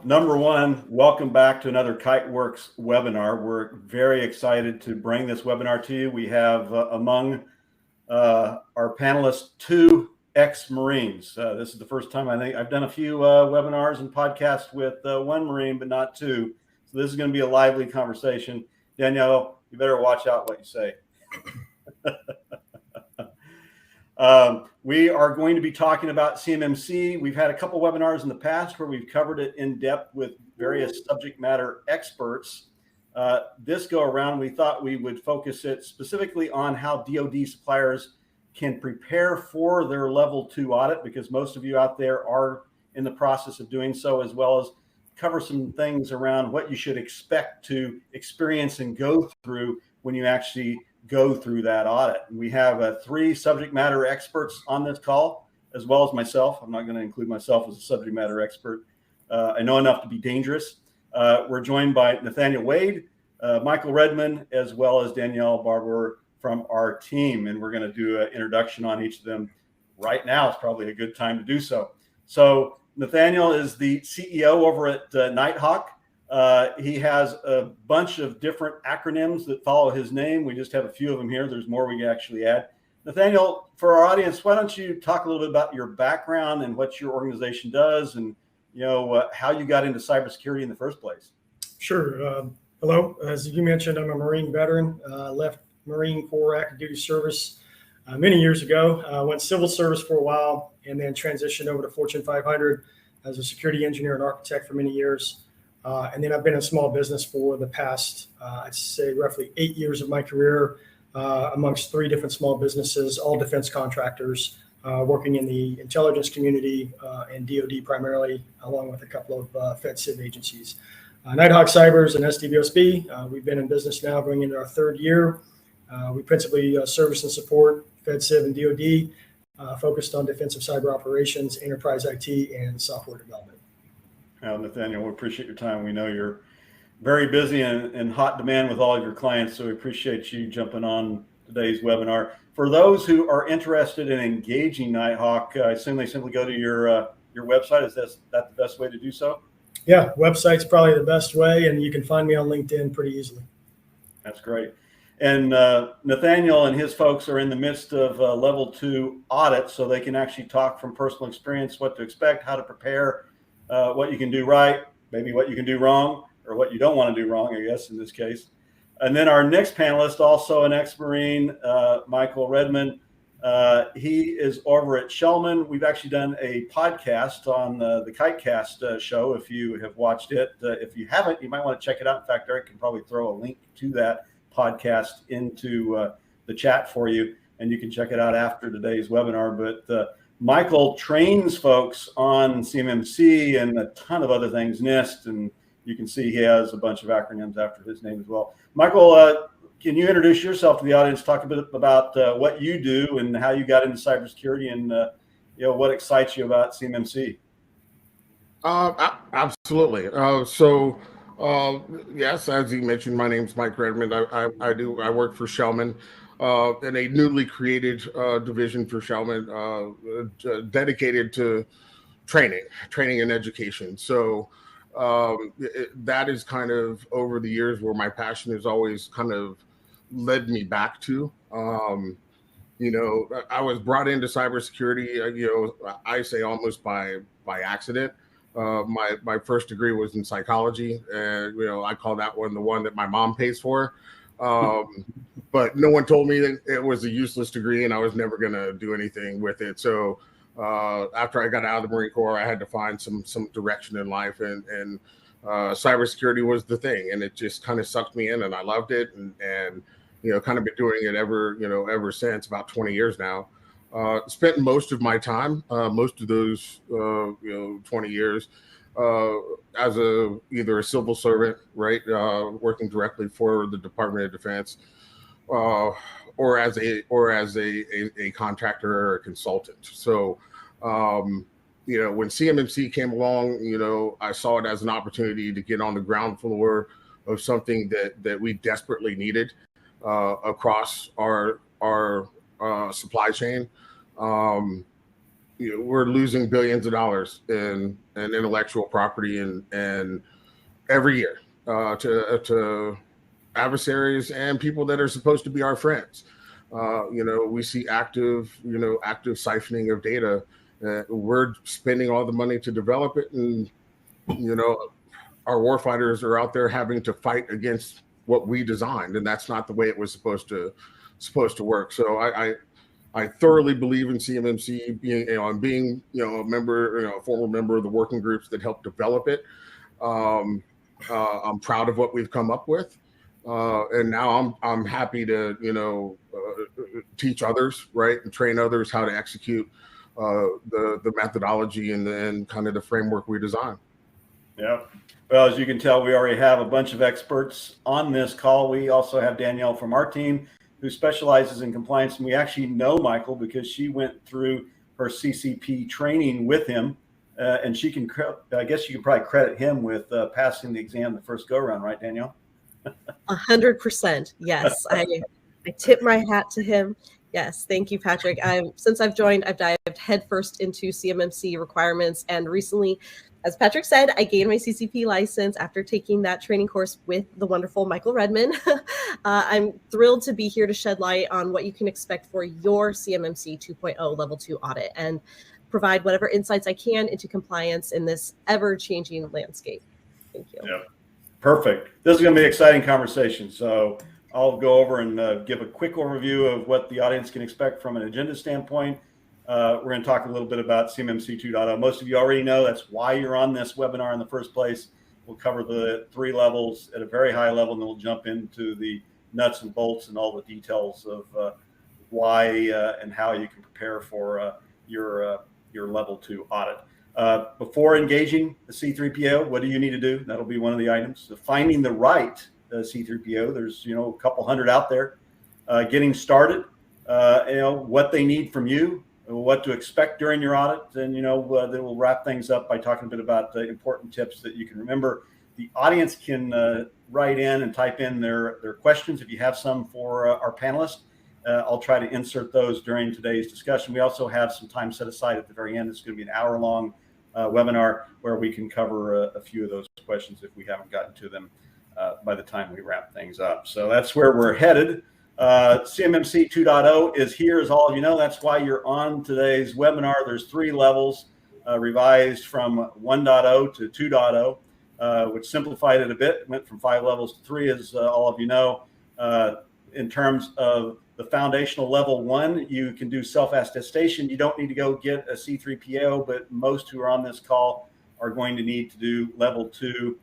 number one, welcome back to another Kiteworks webinar. We're very excited to bring this webinar to you. We have among our panelists 2 ex-Marines. This is the first time I think I've done a few webinars and podcasts with 1 Marine, but not 2. So this is going to be a lively conversation. Danielle, you better watch out what you say. We are going to be talking about CMMC. We've had a couple webinars in the past where we've covered it in depth with various subject matter experts. This go around, we thought we would focus it specifically on how DoD suppliers can prepare for their level 2 audit, because most of you out there are in the process of doing so, as well as cover some things around what you should expect to experience and go through when you actually go through that audit. And we have 3 subject matter experts on this call, as well as myself. I'm not going to include myself as a subject matter expert. I know enough to be dangerous. We're joined by Nathaniel Wade, Michael Redmond, as well as Danielle Barber from our team. And we're going to do an introduction on each of them right now. It's probably a good time to do so. So Nathaniel is the CEO over at Nighthawk. He has a bunch of different acronyms that follow his name. We just have a few of them here. There's more we can actually add. Nathaniel, for our audience, why don't you talk a little bit about your background and what your organization does, and how you got into cybersecurity in the first place? Sure. Hello. As you mentioned, I'm a Marine veteran. Left Marine Corps active duty service many years ago. Went civil service for a while, and then transitioned over to Fortune 500 as a security engineer and architect for many years. And then I've been in small business for the past, I'd say roughly 8 years of my career, amongst 3 different small businesses, all defense contractors, working in the intelligence community and DoD primarily, along with a couple of Fed Civ agencies. Nighthawk Cybers and SDVOSB, we've been in business now going into our 3rd year. We principally service and support Fed Civ and DoD, focused on defensive cyber operations, enterprise IT, and software development. Nathaniel, we appreciate your time. We know you're very busy and in hot demand with all of your clients, so we appreciate you jumping on today's webinar. For those who are interested in engaging Nighthawk, I assume they simply go to your website. Is that the best way to do so? Yeah, website's probably the best way, and you can find me on LinkedIn pretty easily. That's great. And Nathaniel and his folks are in the midst of level 2 audit, so they can actually talk from personal experience what to expect, how to prepare, what you can do right, maybe what you can do wrong, or what you don't want to do wrong, I guess, in this case. And then our next panelist, also an ex-Marine, Michael Redmond. He is over at Shellman. We've actually done a podcast on the Kitecast show, if you have watched it. If you haven't, you might want to check it out. In fact, Eric can probably throw a link to that podcast into the chat for you, and you can check it out after today's webinar. But Michael trains folks on CMMC and a ton of other things, NIST, and you can see he has a bunch of acronyms after his name as well. Michael, can you introduce yourself to the audience, talk a bit about what you do and how you got into cybersecurity, and what excites you about CMMC? Absolutely. Yes, as you mentioned, my name's Mike Redmond. I work for Shellman in a newly created division for Shellman, dedicated to training and education. So that is kind of over the years where my passion has always kind of led me back to. I was brought into cybersecurity, I say almost by accident. My first degree was in psychology, and I call that one the one that my mom pays for. But no one told me that it was a useless degree, and I was never going to do anything with it. So after I got out of the Marine Corps, I had to find some direction in life, and cybersecurity was the thing, and it just kind of sucked me in, and I loved it, and kind of been doing it ever since, about 20 years now. Spent most of my time, most of those 20 years, as either a civil servant, right, working directly for the Department of Defense, or as a contractor or a consultant. So, when CMMC came along, I saw it as an opportunity to get on the ground floor of something that we desperately needed across our supply chain. we're losing billions of dollars in intellectual property and every year to adversaries and people that are supposed to be our friends. We see active siphoning of data. We're spending all the money to develop it, and our warfighters are out there having to fight against what we designed, and that's not the way it was supposed to work. So I thoroughly believe in CMMC being a member, a former member of the working groups that helped develop it. I'm proud of what we've come up with. And now I'm happy to teach others, right, and train others how to execute the methodology and kind of the framework we designed. Yeah. Well, as you can tell, we already have a bunch of experts on this call. We also have Danielle from our team who specializes in compliance, and we actually know Michael because she went through her CCP training with him, and I guess you can probably credit him with passing the exam the first go around, right, Danielle? 100%. Yes. I tip my hat to him. Yes. Thank you, Patrick. Since I've joined, I've dived headfirst into CMMC requirements. And recently, as Patrick said, I gained my CCP license after taking that training course with the wonderful Michael Redman. I'm thrilled to be here to shed light on what you can expect for your CMMC 2.0 Level 2 audit and provide whatever insights I can into compliance in this ever-changing landscape. Thank you. Yeah. Perfect. This is going to be an exciting conversation. So I'll go over and give a quick overview of what the audience can expect from an agenda standpoint. We're going to talk a little bit about CMMC 2.0. Most of you already know that's why you're on this webinar in the first place. We'll cover the 3 levels at a very high level, and then we'll jump into the nuts and bolts and all the details of why and how you can prepare for your level 2 audit. Before engaging the C3PO, what do you need to do? That'll be one of the items. So finding the right C3PO. There's a couple hundred out there. Getting started. What they need from you, what to expect during your audit, and then we'll wrap things up by talking a bit about the important tips that you can remember. The audience can write in and type in their questions if you have some for our panelists. I'll try to insert those during today's discussion. We also have some time set aside at the very end. It's going to be an hour-long webinar where we can cover a few of those questions if we haven't gotten to them by the time we wrap things up. So that's where we're headed. CMMC 2.0 is here, as all of you know. That's why you're on today's webinar. There's 3 levels revised from 1.0 to 2.0, which simplified it a bit. Went from 5 levels to 3, as all of you know. In terms of the foundational level 1, you can do self-attestation. You don't need to go get a C3PO, but most who are on this call are going to need to do level 2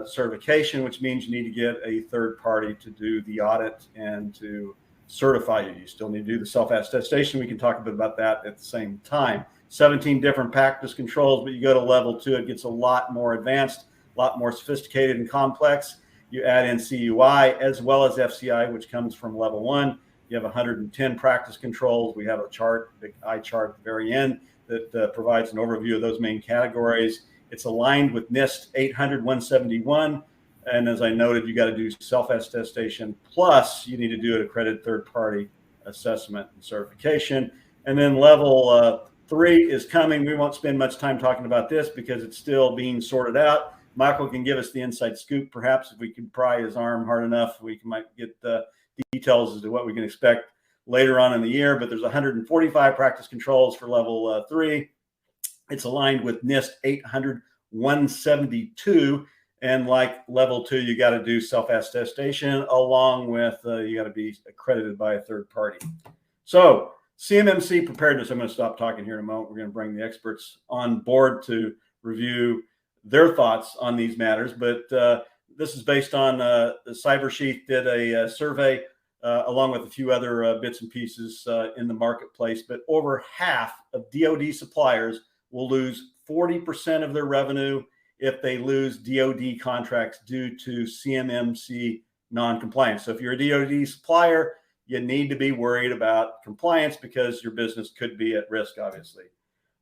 certification, which means you need to get a third party to do the audit and to certify you. You still need to do the self-attestation. We can talk a bit about that at the same time. 17 different practice controls, but you go to level 2, it gets a lot more advanced, a lot more sophisticated and complex. You add in CUI as well as FCI, which comes from level 1. You have 110 practice controls. We have a chart, big eye chart at the very end that provides an overview of those main categories. It's aligned with NIST 800-171. And as I noted, you got to do self-attestation, plus you need to do an accredited third-party assessment and certification. And then level 3 is coming. We won't spend much time talking about this because it's still being sorted out. Michael can give us the inside scoop. Perhaps if we can pry his arm hard enough, we might get the details as to what we can expect later on in the year. But there's 145 practice controls for level 3. It's aligned with NIST 800-172. And like level 2, you got to do self-attestation along with you got to be accredited by a third party. So CMMC preparedness. I'm going to stop talking here in a moment. We're going to bring the experts on board to review their thoughts on these matters. But this is based on the Cybersheath did a survey along with a few other bits and pieces in the marketplace. But over half of DoD suppliers will lose 40% of their revenue if they lose DoD contracts due to CMMC non-compliance. So if you're a DoD supplier, you need to be worried about compliance because your business could be at risk, obviously.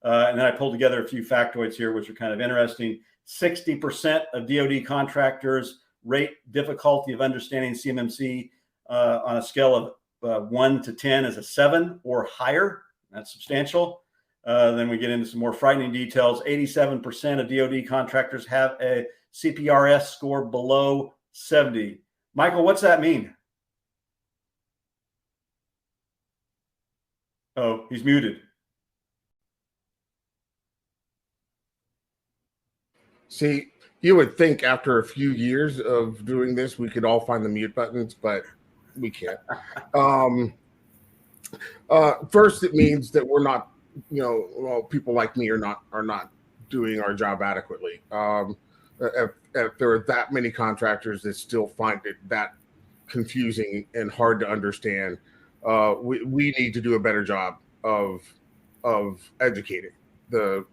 And then I pulled together a few factoids here, which are kind of interesting. 60% of DoD contractors rate difficulty of understanding CMMC on a scale of 1 to 10 as a 7 or higher. That's substantial. Then we get into some more frightening details. 87% of DoD contractors have a CPRS score below 70. Michael, what's that mean? Oh, he's muted. See, you would think after a few years of doing this, we could all find the mute buttons, but we can't. First, it means that we're not, people like me are not doing our job adequately. If there are that many contractors that still find it that confusing and hard to understand, we need to do a better job of educating the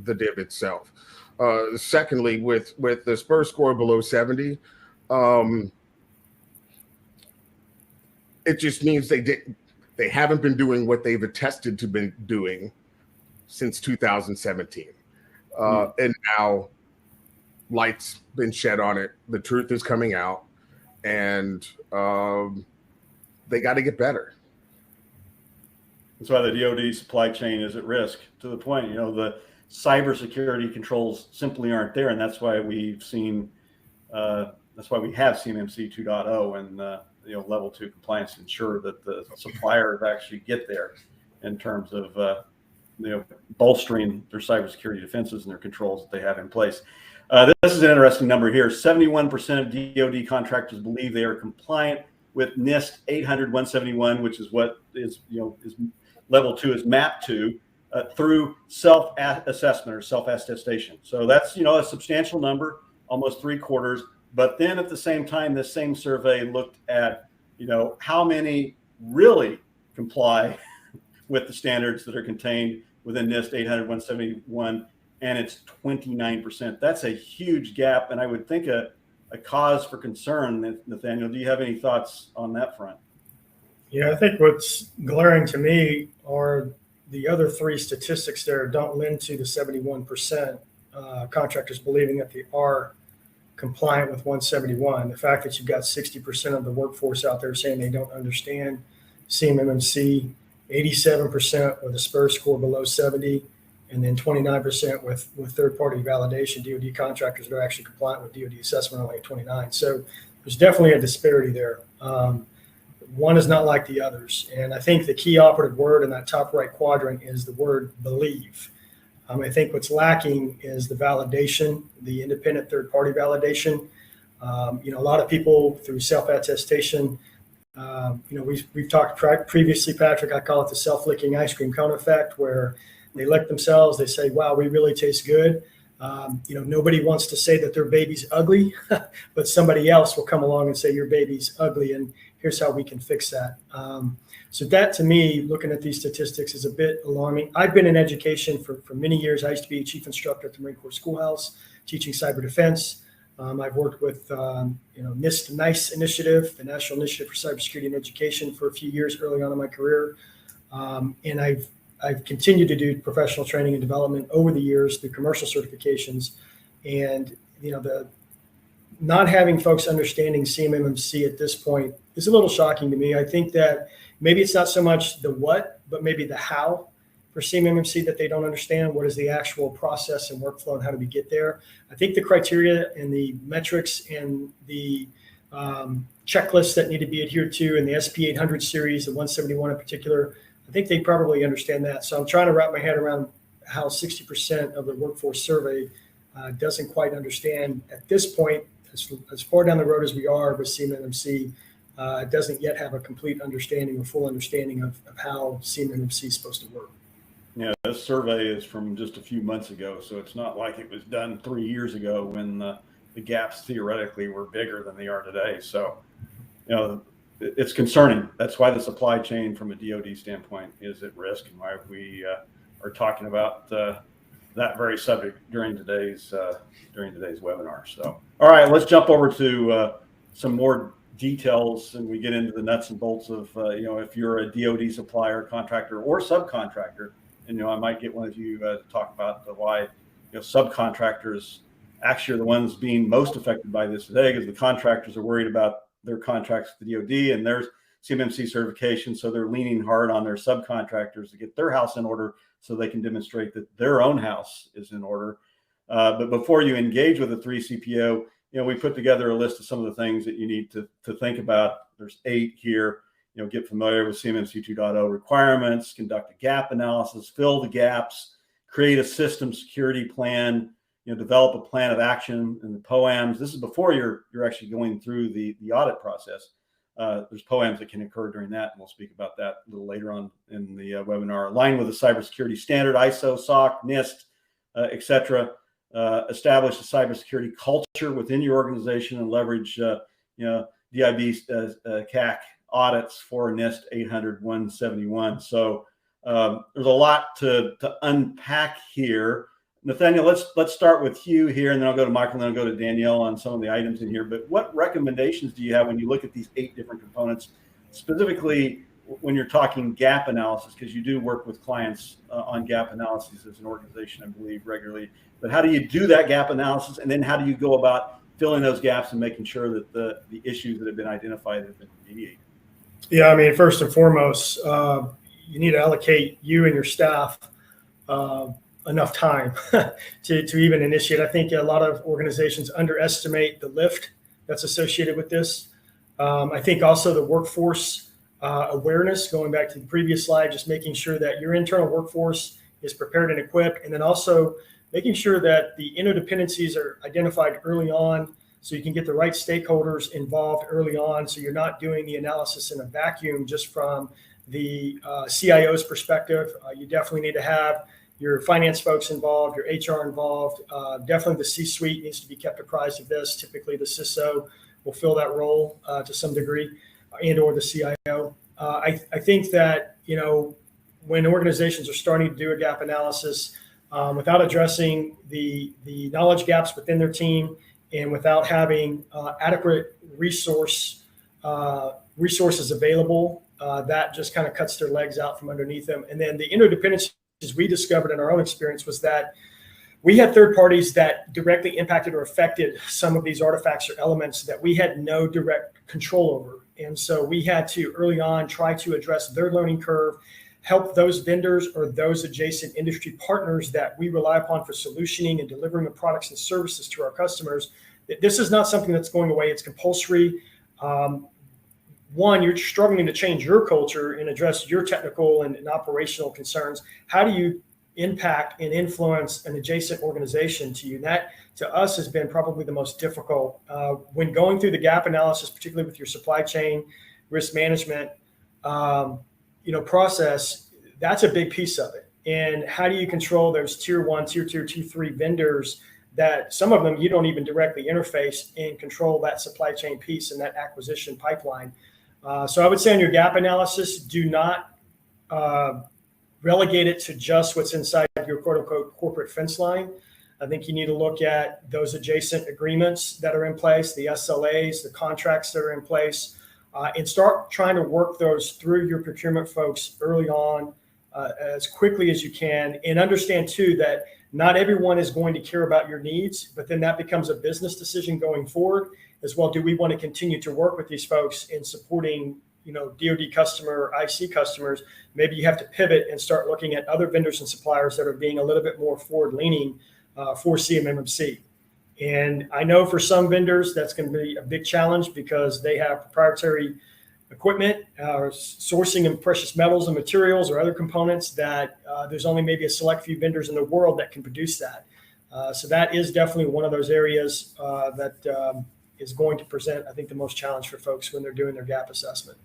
DIB itself. Secondly, with the SPUR score below 70, it just means they haven't been doing what they've attested to been doing since 2017. And now light's been shed on it. The truth is coming out, and they got to get better. That's why the DoD supply chain is at risk, to the point, the cybersecurity controls simply aren't there. And that's why we've seen, that's why we have CMMC 2.0 and, level 2 compliance to ensure that the suppliers actually get there in terms of, bolstering their cybersecurity defenses and their controls that they have in place. This is an interesting number here. 71% of DoD contractors believe they are compliant with NIST 800-171, which is what is level 2 is mapped to through self-assessment or self-attestation. So that's, a substantial number, almost 3/4. But then at the same time, this same survey looked at, how many really comply with the standards that are contained within NIST 800-171, and it's 29%. That's a huge gap, and I would think a cause for concern. Nathaniel, do you have any thoughts on that front? Yeah, I think what's glaring to me are the other three statistics there don't lend to the 71% contractors believing that they are compliant with 171. The fact that you've got 60% of the workforce out there saying they don't understand CMMC, 87% with a SPUR score below 70, and then 29% with third-party validation. DoD contractors that are actually compliant with DoD assessment, only at 29. So there's definitely a disparity there. One is not like the others. And I think the key operative word in that top right quadrant is the word believe. I think what's lacking is the validation, the independent third-party validation. A lot of people through self-attestation, we've talked previously, Patrick, I call it the self-licking ice cream cone effect, where they lick themselves, they say, wow, we really taste good. Nobody wants to say that their baby's ugly, but somebody else will come along and say your baby's ugly, and here's how we can fix that. So that, to me, looking at these statistics, is a bit alarming. I've been in education for many years. I used to be a chief instructor at the Marine Corps Schoolhouse, teaching cyber defense. I've worked with, NIST NICE initiative, the National Initiative for Cybersecurity and Education, for a few years early on in my career. And I've continued to do professional training and development over the years through commercial certifications. And, the not having folks understanding CMMC at this point is a little shocking to me. I think that maybe it's not so much the what, but maybe the how for CMMC that they don't understand. What is the actual process and workflow, and how do we get there? I think the criteria and the metrics and the checklists that need to be adhered to in the SP 800 series, the 171 in particular, I think they probably understand that. So I'm trying to wrap my head around how 60% of the workforce survey doesn't quite understand at this point, as far down the road as we are with CMMC, doesn't yet have a complete understanding or full understanding of how CMMC is supposed to work. Yeah, this survey is from just a few months ago, so it's not like it was done 3 years ago when the gaps theoretically were bigger than they are today. So, it's concerning. That's why the supply chain from a DoD standpoint is at risk, and why we are talking about that very subject during today's webinar. So, all right, let's jump over to some more details, and we get into the nuts and bolts of if you're a DoD supplier, contractor, or subcontractor. And I might get one of you to talk about why subcontractors actually are the ones being most affected by this today, because the contractors are worried about their contracts with the DoD, and there's CMMC certification. So they're leaning hard on their subcontractors to get their house in order so they can demonstrate that their own house is in order. But before you engage with a 3CPO, we put together a list of some of the things that you need to think about. There's 8 here. Get familiar with CMMC 2.0 requirements, conduct a gap analysis, fill the gaps, create a system security plan, develop a plan of action in the POA&Ms. This is before you're actually going through the audit process. There's POA&Ms that can occur during that, and we'll speak about that a little later on in the webinar. Align with the cybersecurity standard, ISO, SOC, NIST, etc. Establish a cybersecurity culture within your organization and leverage, DIB CAC audits for NIST 800-171. So there's a lot to unpack here. Nathaniel, let's start with Hugh here, and then I'll go to Michael, and then I'll go to Danielle on some of the items in here. But what recommendations do you have when you look at these 8 different components, specifically when you're talking gap analysis, because you do work with clients on gap analysis as an organization, I believe, regularly. But how do you do that gap analysis, and then how do you go about filling those gaps and making sure that the issues that have been identified have been remediated? Yeah, I mean, first and foremost, you need to allocate you and your staff enough time to even initiate. I think a lot of organizations underestimate the lift that's associated with this. I think also the workforce awareness, going back to the previous slide, just making sure that your internal workforce is prepared and equipped, and then also making sure that the interdependencies are identified early on so you can get the right stakeholders involved early on, so you're not doing the analysis in a vacuum just from the CIO's perspective. You definitely need to have your finance folks involved, your HR involved. Definitely the C-suite needs to be kept apprised of this. Typically the CISO will fill that role to some degree, and or the CIO. I think that, when organizations are starting to do a gap analysis, without addressing the knowledge gaps within their team, and without having adequate resources available, that just kind of cuts their legs out from underneath them. And then the interdependencies we discovered in our own experience was that we had third parties that directly impacted or affected some of these artifacts or elements that we had no direct control over. And so we had to early on try to address their learning curve, help those vendors or those adjacent industry partners that we rely upon for solutioning and delivering the products and services to our customers. This is not something that's going away. It's compulsory. One, you're struggling to change your culture and address your technical and operational concerns. How do you impact and influence an adjacent organization to you? That, to us, has been probably the most difficult. When going through the gap analysis, particularly with your supply chain risk management process, that's a big piece of it. And how do you control those tier 1, tier 2, tier 3 vendors that some of them you don't even directly interface and control that supply chain piece and that acquisition pipeline? So I would say on your gap analysis, do not relegate it to just what's inside your quote unquote corporate fence line. I think you need to look at those adjacent agreements that are in place, the SLAs, the contracts that are in place, and start trying to work those through your procurement folks early on as quickly as you can. And understand too that not everyone is going to care about your needs, but then that becomes a business decision going forward as well. Do we want to continue to work with these folks in supporting, DoD customer, IC customers? Maybe you have to pivot and start looking at other vendors and suppliers that are being a little bit more forward leaning for CMMC. And I know for some vendors, that's going to be a big challenge because they have proprietary equipment, sourcing of precious metals and materials or other components that there's only maybe a select few vendors in the world that can produce that. So that is definitely one of those areas that is going to present, I think, the most challenge for folks when they're doing their gap assessment.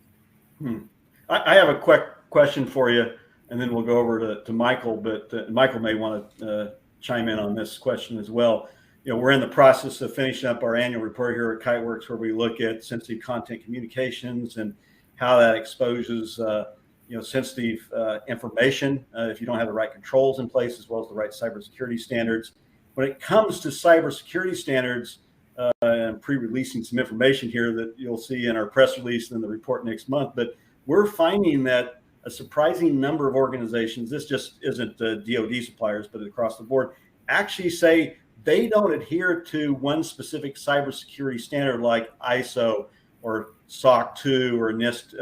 I have a quick question for you, and then we'll go over to Michael, but Michael may want to chime in on this question as well. We're in the process of finishing up our annual report here at Kiteworks, where we look at sensitive content communications and how that exposes, sensitive information if you don't have the right controls in place, as well as the right cybersecurity standards. When it comes to cybersecurity standards, and pre-releasing some information here that you'll see in our press release and in the report next month, but we're finding that a surprising number of organizations, this just isn't DoD suppliers, but across the board, actually say they don't adhere to one specific cybersecurity standard like ISO or SOC 2 or NIST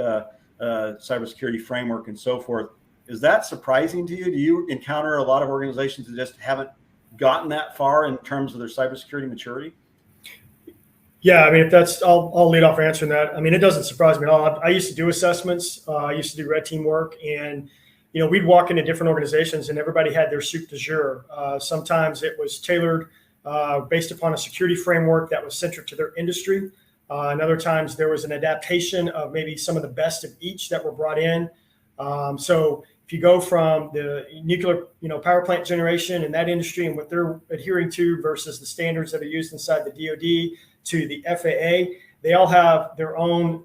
cybersecurity framework and so forth. Is that surprising to you? Do you encounter a lot of organizations that just haven't gotten that far in terms of their cybersecurity maturity? Yeah, I mean, if that's, I'll lead off answering that. I mean, it doesn't surprise me at all. I used to do assessments. I used to do red team work, and we'd walk into different organizations, and everybody had their soup du jour. Sometimes it was tailored based upon a security framework that was centric to their industry. And other times there was an adaptation of maybe some of the best of each that were brought in. So if you go from the nuclear, power plant generation in that industry and what they're adhering to versus the standards that are used inside the DoD to the FAA, they all have their own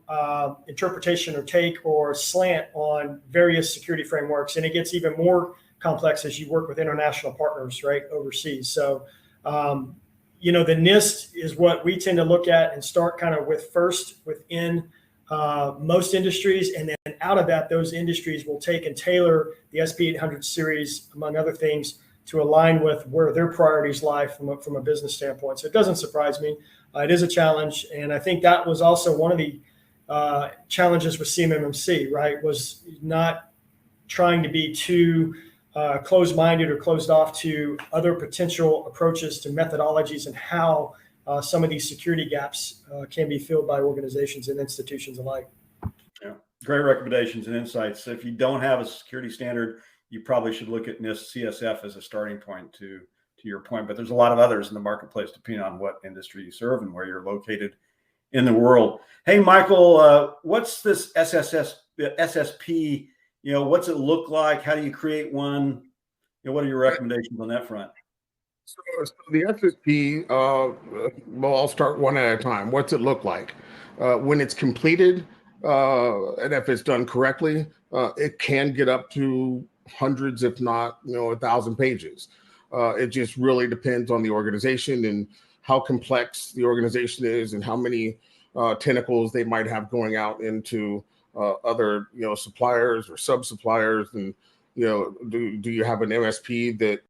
interpretation or take or slant on various security frameworks. And it gets even more complex as you work with international partners, right, overseas. So, the NIST is what we tend to look at and start kind of with first within most industries. And then out of that, those industries will take and tailor the SP800 series, among other things, to align with where their priorities lie from a business standpoint. So it doesn't surprise me. It is a challenge. And I think that was also one of the challenges with CMMC, right, was not trying to be too closed-minded or closed off to other potential approaches to methodologies and how some of these security gaps can be filled by organizations and institutions alike. Yeah, great recommendations and insights. If you don't have a security standard, you probably should look at NIST CSF as a starting point to your point. But there's a lot of others in the marketplace depending on what industry you serve and where you're located in the world. Hey, Michael, what's this SSP? What's it look like? How do you create one? What are your recommendations on that front? So the SSP, well, I'll start one at a time. What's it look like? When it's completed, and if it's done correctly, it can get up to hundreds, if not, 1,000 pages. It just really depends on the organization and how complex the organization is and how many tentacles they might have going out into other, suppliers or sub-suppliers. And, do you have an MSP that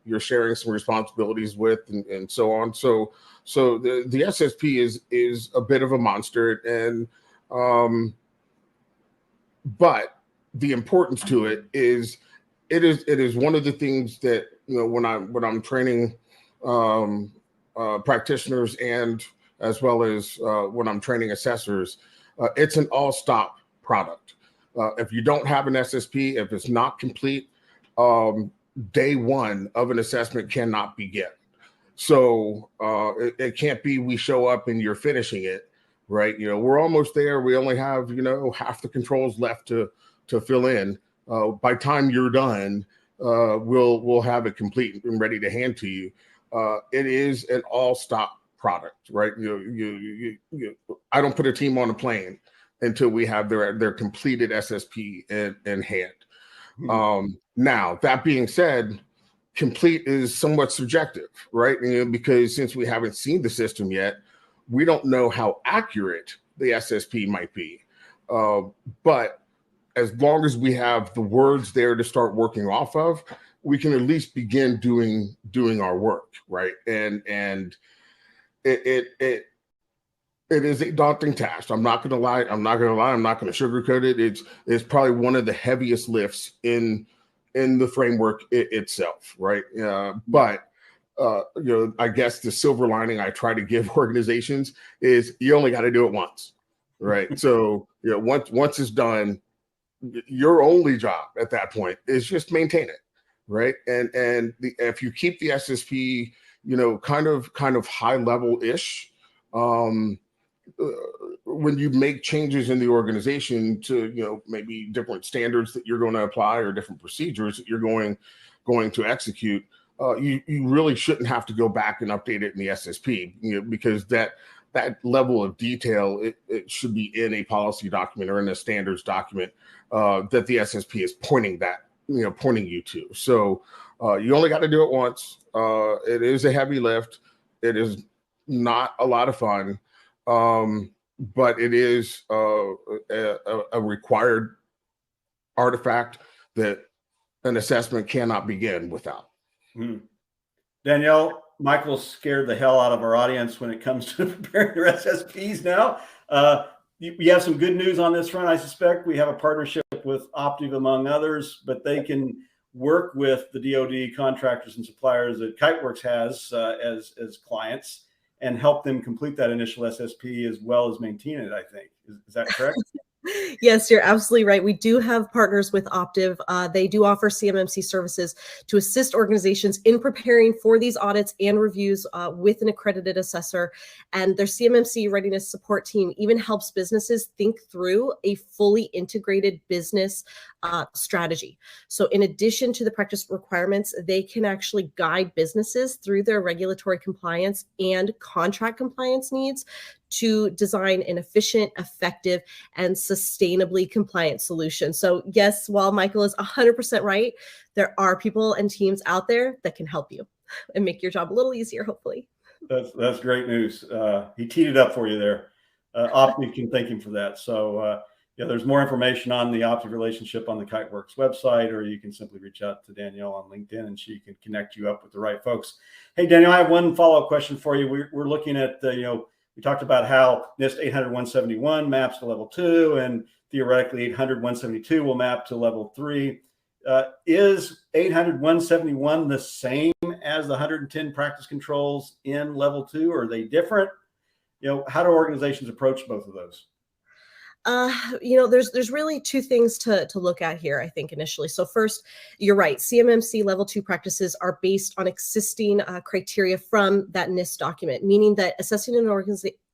you're sharing some responsibilities with and so on. So the SSP is a bit of a monster, and but the importance to it is one of the things that when I'm training practitioners and as well as when I'm training assessors, it's an all-stop product. If you don't have an SSP, if it's not complete, day one of an assessment cannot begin. So it can't be we show up and you're finishing it, right? We're almost there. We only have, half the controls left to fill in. By time you're done, we'll have it complete and ready to hand to you. It is an all-stop product, right? I don't put a team on a plane until we have their completed SSP in hand. Now, that being said, complete is somewhat subjective, right? Because since we haven't seen the system yet, we don't know how accurate the SSP might be. But as long as we have the words there to start working off of, we can at least begin doing our work, right? And it is a daunting task. I'm not going to lie. I'm not going to sugarcoat it. It's probably one of the heaviest lifts in the framework itself, right? But I guess the silver lining I try to give organizations is you only got to do it once, right? So once it's done, your only job at that point is just maintain it, right? And if you keep the SSP, kind of high level ish. When you make changes in the organization to maybe different standards that you're going to apply or different procedures that you're going to execute, you really shouldn't have to go back and update it in the SSP, because that level of detail it should be in a policy document or in a standards document that the SSP is pointing you to. So you only got to do it once. It is a heavy lift. It is not a lot of fun. But it is a required artifact that an assessment cannot begin without. Danielle, Michael scared the hell out of our audience when it comes to preparing their SSPs now. we have some good news on this front. I suspect we have a partnership with Optiv, among others, but they can work with the DoD contractors and suppliers that Kiteworks has as clients and help them complete that initial SSP as well as maintain it, I think. Is that correct? Yes, you're absolutely right. We do have partners with Optiv. They do offer CMMC services to assist organizations in preparing for these audits and reviews with an accredited assessor. And their CMMC readiness support team even helps businesses think through a fully integrated business strategy. So in addition to the practice requirements, they can actually guide businesses through their regulatory compliance and contract compliance needs to design an efficient, effective, and sustainably compliant solution. So yes, while Michael is 100% right, there are people and teams out there that can help you and make your job a little easier, hopefully. That's great news. He teed it up for you there. Optiv can thank him for that. So yeah, there's more information on the Optiv relationship on the Kiteworks website, or you can simply reach out to Danielle on LinkedIn and she can connect you up with the right folks. Hey, Danielle, I have one follow-up question for you. We're looking at, we talked about how NIST 800-171 maps to level 2 and theoretically 800-172 will map to level 3. Is 800-171 the same as the 110 practice controls in level 2? Or are they different? How do organizations approach both of those? There's really two things to look at here, I think, initially. So first, you're right. CMMC level 2 practices are based on existing criteria from that NIST document, meaning that assessing an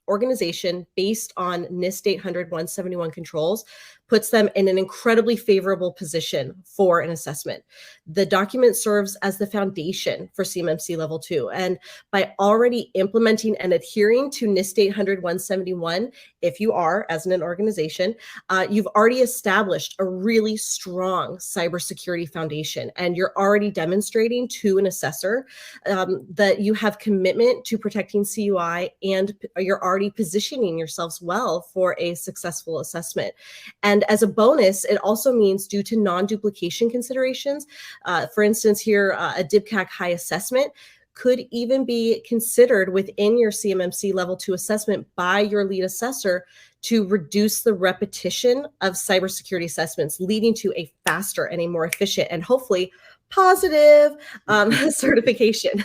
organization based on NIST 800-171 controls puts them in an incredibly favorable position for an assessment. The document serves as the foundation for CMMC level 2. And by already implementing and adhering to NIST 800-171, if you are, as an organization, you've already established a really strong cybersecurity foundation. And you're already demonstrating to an assessor that you have commitment to protecting CUI, and you're already positioning yourselves well for a successful assessment. And as a bonus, it also means, due to non-duplication considerations, for instance, here, a DIBCAC high assessment could even be considered within your CMMC level 2 assessment by your lead assessor to reduce the repetition of cybersecurity assessments, leading to a faster and a more efficient and hopefully positive certification.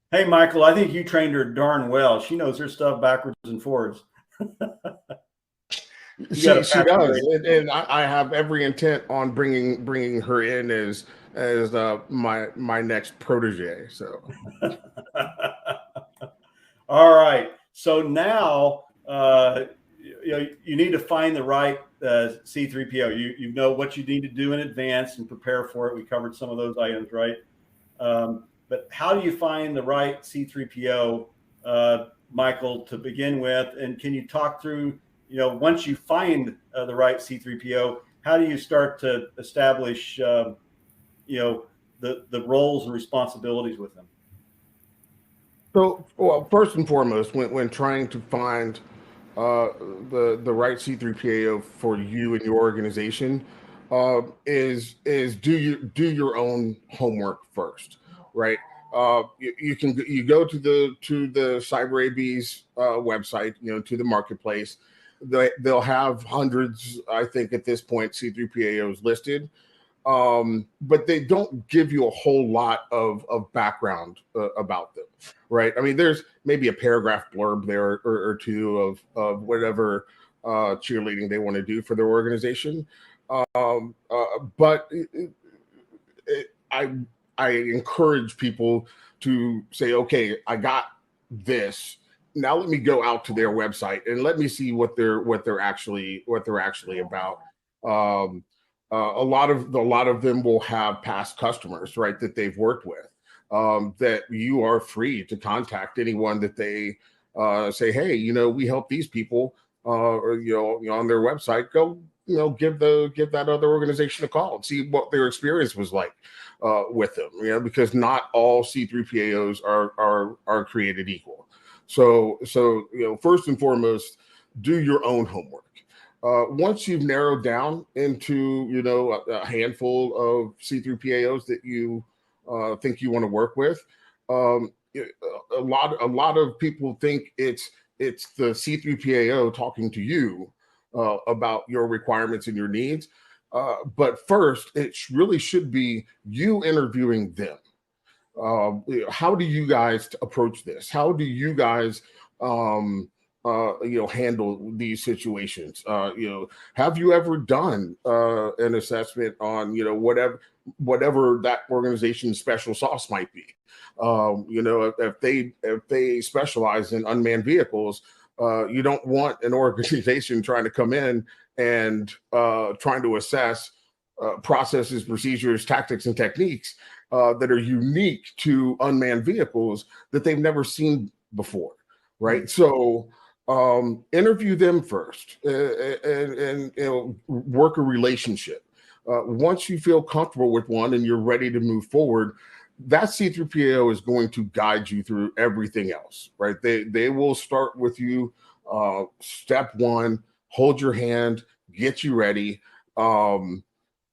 Hey, Michael, I think you trained her darn well. She knows her stuff backwards and forwards. She does, and I have every intent on bringing her in as my next protege. So, all right. So now you need to find the right C3PO. You know what you need to do in advance and prepare for it. We covered some of those items, right? But how do you find the right C3PO, Michael, to begin with? And can you talk through, once you find the right C3PO, how do you start to establish, the roles and responsibilities with them? So, well, first and foremost, when trying to find the right C3PO for you and your organization, is do your own homework first, right? You go to the Cyber AB's website, to the marketplace. They'll have hundreds, I think, at this point, C3PAOs listed, but they don't give you a whole lot of background about them, right? I mean, there's maybe a paragraph blurb there or two of whatever cheerleading they want to do for their organization, but I encourage people to say, okay, I got this. Now let me go out to their website and let me see what they're actually about. A lot of them will have past customers, right, that they've worked with. That you are free to contact anyone that they say, hey, we help these people, or on their website. Go, give that other organization a call and see what their experience was like with them. Because not all C3PAOs are created equal. So first and foremost, do your own homework. Once you've narrowed down into a handful of C3PAOs that you think you want to work with, a lot of people think it's it's the C3PAO talking to you about your requirements and your needs. But first, it really should be you interviewing them. How do you guys approach this? How do you guys handle these situations? Have you ever done an assessment on whatever that organization's special sauce might be? If they specialize in unmanned vehicles, you don't want an organization trying to come in and trying to assess processes, procedures, tactics, and techniques that are unique to unmanned vehicles that they've never seen before, right? So interview them first and work a relationship. Once you feel comfortable with one and you're ready to move forward, that C3PAO is going to guide you through everything else, right? They will start with you, step one, hold your hand, get you ready. A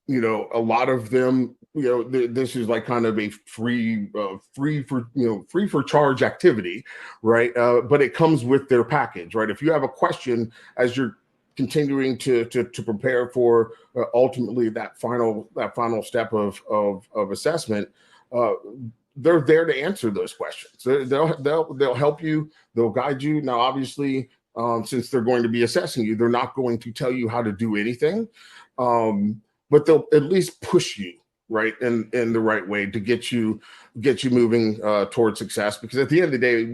lot of them, this is like kind of a free for charge activity, right? But it comes with their package, right? If you have a question as you're continuing to prepare for ultimately that final step of assessment, they're there to answer those questions. They'll help you. They'll guide you. Now, obviously, since they're going to be assessing you, they're not going to tell you how to do anything. But they'll at least push you right in the right way to get you moving towards success. Because at the end of the day,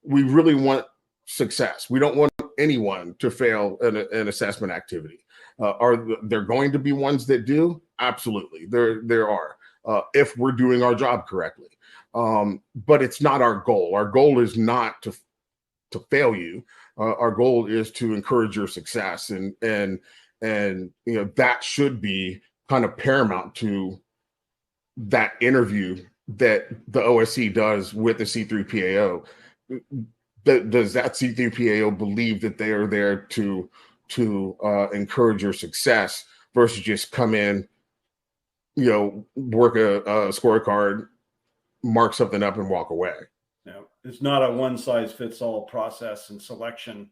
we really want success. We don't want anyone to fail an assessment activity. Are there going to be ones that do? Absolutely, there are. If we're doing our job correctly, but it's not our goal. Our goal is not to fail you. Our goal is to encourage your success, and that should be kind of paramount to that interview that the OSC does with the C3PAO. Does that C3PAO believe that they are there to encourage your success versus just come in, work a scorecard, mark something up, and walk away? No, it's not a one-size-fits-all process and selection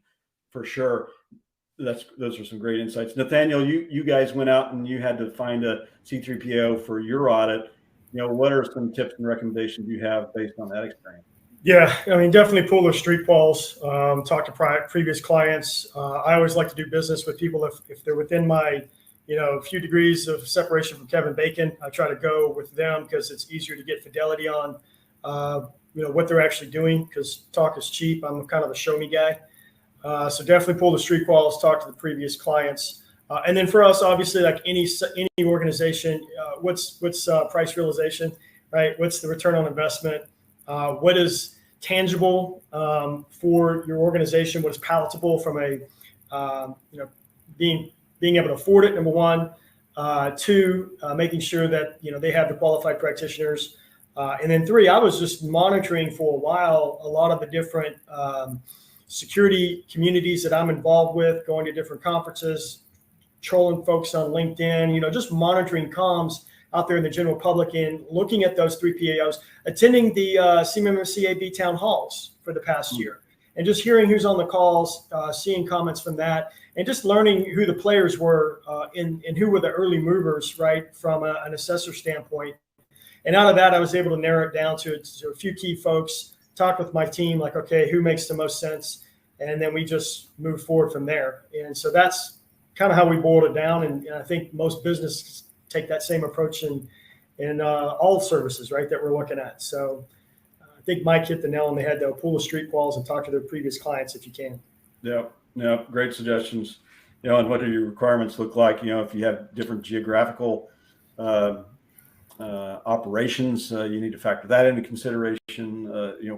for sure. Those are some great insights. Nathaniel, you guys went out and you had to find a C3PAO for your audit. What are some tips and recommendations you have based on that experience? Yeah, I mean, definitely pull those street calls, talk to previous clients. I always like to do business with people if they're within my, few degrees of separation from Kevin Bacon. I try to go with them because it's easier to get fidelity on, what they're actually doing, because talk is cheap. I'm kind of a show me guy. So definitely pull the street calls, talk to the previous clients. And then for us, obviously, like any organization, what's price realization, right? What's the return on investment? What is tangible for your organization? What is palatable from a, being able to afford it, number one. Two, making sure that, they have the qualified practitioners. And then three, I was just monitoring for a while a lot of the different security communities that I'm involved with, going to different conferences, trolling folks on LinkedIn, just monitoring comms out there in the general public and looking at those 3 PAOs, attending the CMMC AB town halls for the past year, and just hearing who's on the calls, seeing comments from that, and just learning who the players were and who were the early movers, right, from an assessor standpoint. And out of that, I was able to narrow it down to a few key folks, talk with my team, like, okay, who makes the most sense? And then we just move forward from there. And so that's kind of how we boiled it down. And I think most businesses take that same approach in all services, right, that we're looking at. So I think Mike hit the nail on the head, though. Pull the street calls and talk to their previous clients if you can. Yeah, great suggestions. And what do your requirements look like? If you have different geographical operations, you need to factor that into consideration,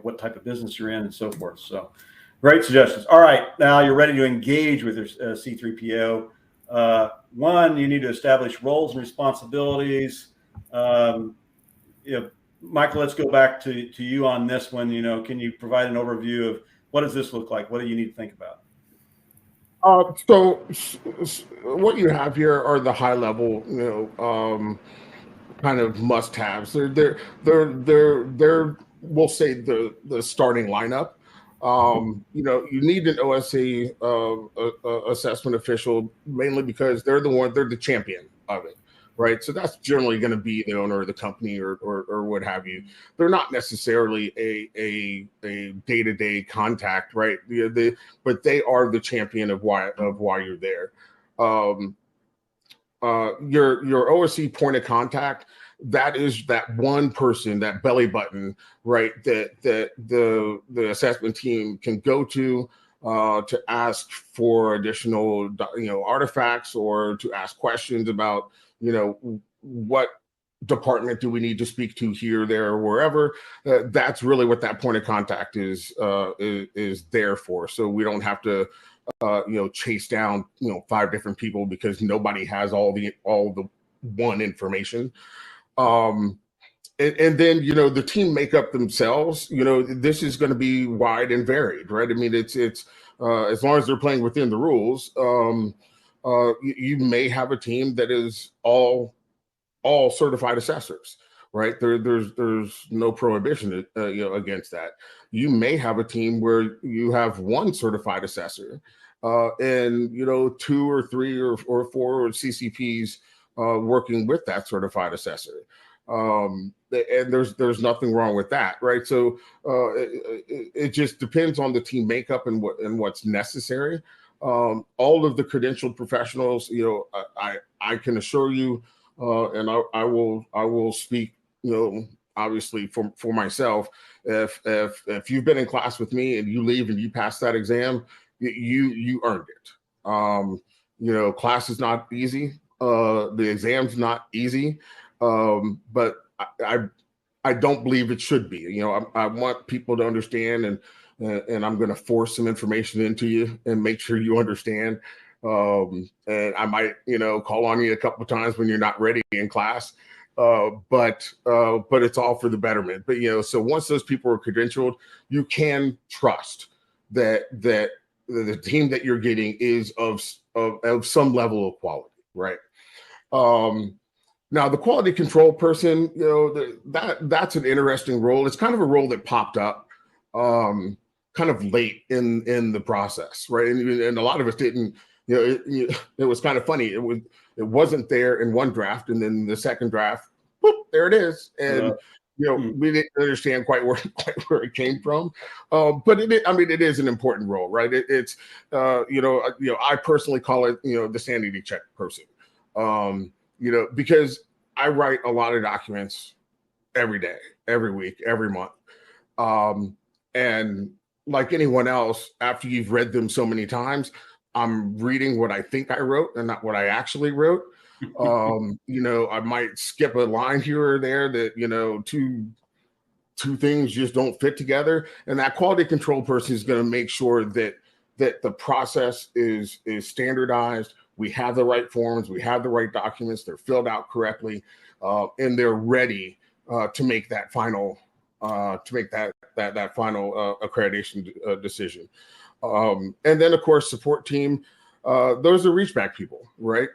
what type of business you're in and so forth. So great suggestions. All right. Now you're ready to engage with your C3PO. One, you need to establish roles and responsibilities. Michael, let's go back to you on this one. Can you provide an overview of what does this look like? What do you need to think about? So what you have here are the high level, kind of must-haves. They're we'll say the starting lineup. You need an OSC assessment official mainly because they're the champion of it, right? So that's generally going to be the owner of the company or what have you. They're not necessarily a day-to-day contact, right? But they are the champion of why you're there. Your OSC point of contact, that is that one person, that belly button, right, that the assessment team can go to ask for additional artifacts or to ask questions about what department do we need to speak to here, there, or wherever. That's really what that point of contact is there for. So we don't have to chase down 5 different people because nobody has all the one information. And then the team makeup themselves, this is going to be wide and varied, right? I mean, it's as long as they're playing within the rules. You may have a team that is all certified assessors, right? There's no prohibition against that. You may have a team where you have one certified assessor and 2 or 3 or 4 CCPs working with that certified assessor. And there's nothing wrong with that, right? So it just depends on the team makeup and what's necessary. All of the credentialed professionals, I can assure you, and I will speak, obviously for myself. If you've been in class with me and you leave and you pass that exam, you earned it. Class is not easy. The exam's not easy, but I don't believe it should be. I want people to understand, and I'm going to force some information into you and make sure you understand. And I might, call on you a couple of times when you're not ready in class, but it's all for the betterment. But so once those people are credentialed, you can trust that the team that you're getting is of some level of quality, right? Now the quality control person, that's an interesting role. It's kind of a role that popped up kind of late in the process, right? And a lot of us didn't. It was kind of funny. It wasn't there in one draft, and then the second draft, boop, there it is. And we didn't understand quite where it came from. But it is an important role, right? It's I personally call it the sanity check person. Because I write a lot of documents every day, every week, every month. And like anyone else, after you've read them so many times, I'm reading what I think I wrote and not what I actually wrote. I might skip a line here or there that, two things just don't fit together. And that quality control person is going to make sure that the process is standardized. We have the right forms, we have the right documents, they're filled out correctly, and they're ready to make that final accreditation decision. And then of course, support team, those are reach back people, right?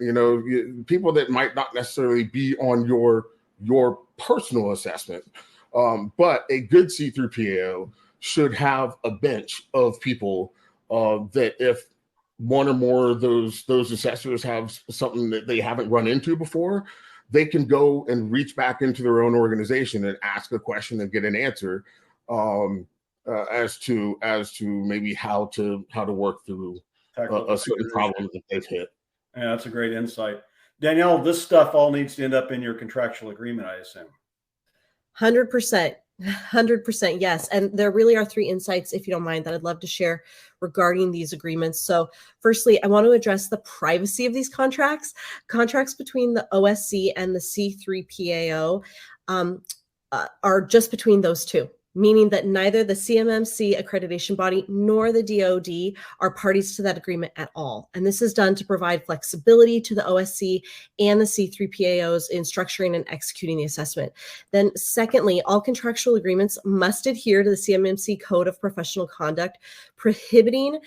People that might not necessarily be on your personal assessment, but a good see-through PAO should have a bench of people that if one or more of those assessors have something that they haven't run into before, they can go and reach back into their own organization and ask a question and get an answer as to maybe how to work through a certain problem that they've hit. Yeah, that's a great insight. Danielle, this stuff all needs to end up in your contractual agreement, I assume. 100%. 100%. Yes. And there really are 3 insights, if you don't mind, that I'd love to share regarding these agreements. So firstly, I want to address the privacy of these contracts. Contracts between the OSC and the C3PAO are just between those two, meaning that neither the CMMC accreditation body nor the DoD are parties to that agreement at all. And this is done to provide flexibility to the OSC and the C3PAOs in structuring and executing the assessment. Then secondly, all contractual agreements must adhere to the CMMC Code of Professional Conduct, prohibiting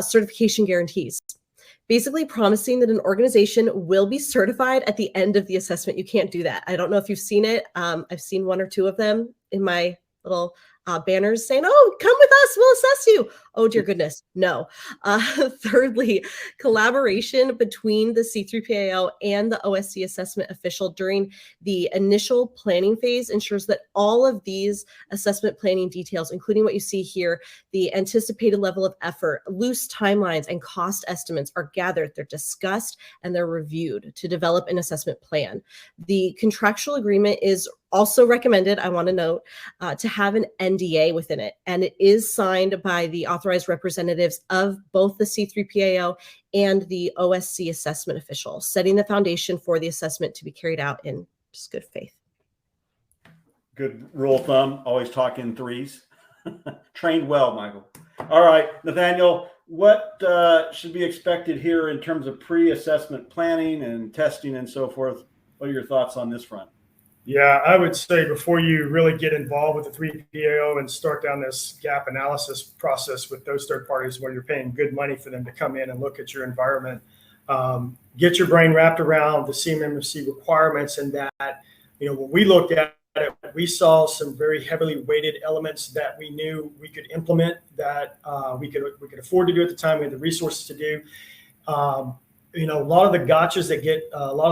certification guarantees. Basically promising that an organization will be certified at the end of the assessment. You can't do that. I don't know if you've seen it. I've seen 1 or 2 of them in my little banners saying, "Oh, come with us, we'll assess you." Oh, dear goodness, no. Thirdly, collaboration between the C3PAO and the OSC assessment official during the initial planning phase ensures that all of these assessment planning details, including what you see here, the anticipated level of effort, loose timelines, and cost estimates are gathered, they're discussed, and they're reviewed to develop an assessment plan. The contractual agreement is also recommended, I want to note, to have an NDA within it, and it is signed by the authorized representatives of both the C3PAO and the OSC assessment official, setting the foundation for the assessment to be carried out in just good faith. Good rule of thumb, always talk in threes. Trained well, Michael. All right, Nathaniel, what should be expected here in terms of pre-assessment planning and testing and so forth? What are your thoughts on this front? Yeah, I would say before you really get involved with the 3PAO and start down this gap analysis process with those third parties where you're paying good money for them to come in and look at your environment, get your brain wrapped around the CMMC requirements, and that, when we looked at it, we saw some very heavily weighted elements that we knew we could implement, that we could afford to do at the time. We had the resources to do. A lot of the gotchas that get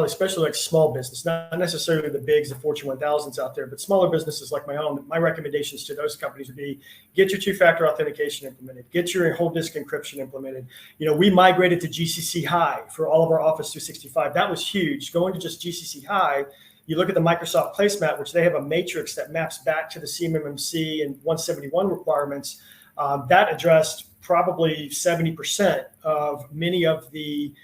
especially like small business, not necessarily the bigs, the Fortune 1000s out there, but smaller businesses like my own. My recommendations to those companies would be: get your two-factor authentication implemented, get your whole disk encryption implemented. We migrated to GCC High for all of our Office 365. That was huge. Going to just GCC High, you look at the Microsoft placemat, which they have a matrix that maps back to the CMMC and 171 requirements. That addressed probably 70% of many of the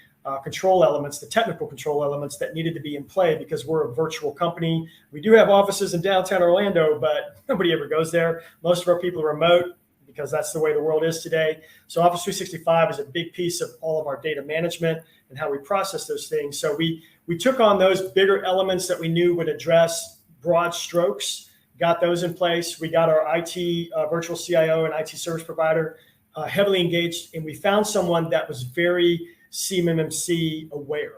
control elements, the technical control elements that needed to be in play, because we're a virtual company. We do have offices in downtown Orlando, but nobody ever goes there. Most of our people are remote because that's the way the world is today. So Office 365 is a big piece of all of our data management and how we process those things. So we took on those bigger elements that we knew would address broad strokes, got those in place. We got our IT virtual CIO and IT service provider heavily engaged, and we found someone that was very CMMC aware.